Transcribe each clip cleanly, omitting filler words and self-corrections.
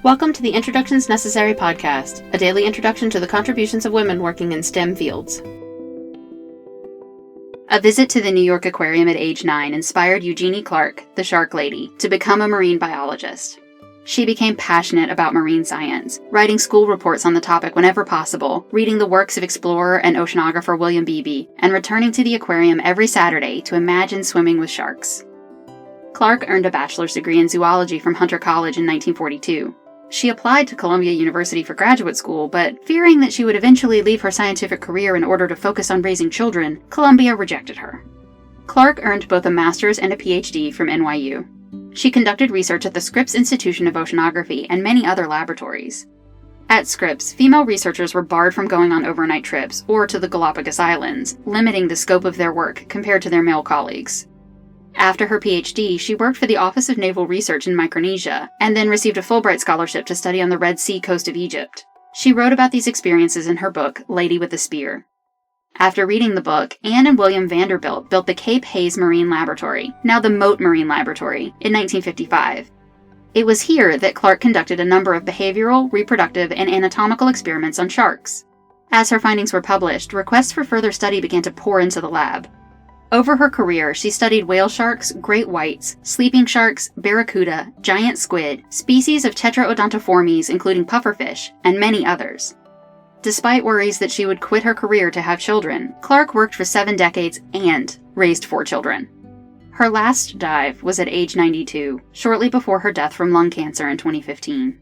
Welcome to the Introductions Necessary podcast, a daily introduction to the contributions of women working in STEM fields. A visit to the New York Aquarium at age 9 inspired Eugenie Clark, the shark lady, to become a marine biologist. She became passionate about marine science, writing school reports on the topic whenever possible, reading the works of explorer and oceanographer William Beebe, and returning to the aquarium every Saturday to imagine swimming with sharks. Clark earned a bachelor's degree in zoology from Hunter College in 1942. She applied to Columbia University for graduate school, but fearing that she would eventually leave her scientific career in order to focus on raising children, Columbia rejected her. Clark earned both a master's and a PhD from NYU. She conducted research at the Scripps Institution of Oceanography and many other laboratories. At Scripps, female researchers were barred from going on overnight trips or to the Galapagos Islands, limiting the scope of their work compared to their male colleagues. After her PhD, she worked for the Office of Naval Research in Micronesia, and then received a Fulbright scholarship to study on the Red Sea coast of Egypt. She wrote about these experiences in her book, Lady with the Spear. After reading the book, Anne and William Vanderbilt built the Cape Hayes Marine Laboratory, now the Mote Marine Laboratory, in 1955. It was here that Clark conducted a number of behavioral, reproductive, and anatomical experiments on sharks. As her findings were published, requests for further study began to pour into the lab. Over her career, she studied whale sharks, great whites, sleeping sharks, barracuda, giant squid, species of Tetraodontiformes including pufferfish, and many others. Despite worries that she would quit her career to have children, Clark worked for 7 decades and raised 4 children. Her last dive was at age 92, shortly before her death from lung cancer in 2015.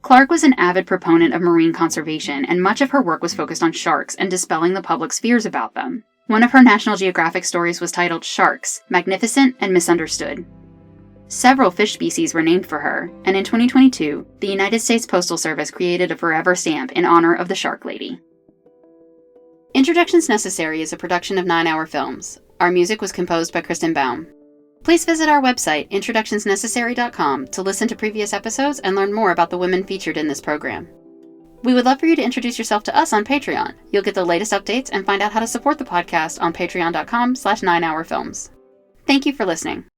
Clark was an avid proponent of marine conservation, and much of her work was focused on sharks and dispelling the public's fears about them. One of her National Geographic stories was titled Sharks, Magnificent and Misunderstood. Several fish species were named for her, and in 2022, the United States Postal Service created a forever stamp in honor of the Shark Lady. Introductions Necessary is a production of 9 Hour Films. Our music was composed by Kristen Baum. Please visit our website, introductionsnecessary.com, to listen to previous episodes and learn more about the women featured in this program. We would love for you to introduce yourself to us on Patreon. You'll get the latest updates and find out how to support the podcast on patreon.com/9hourfilms. Thank you for listening.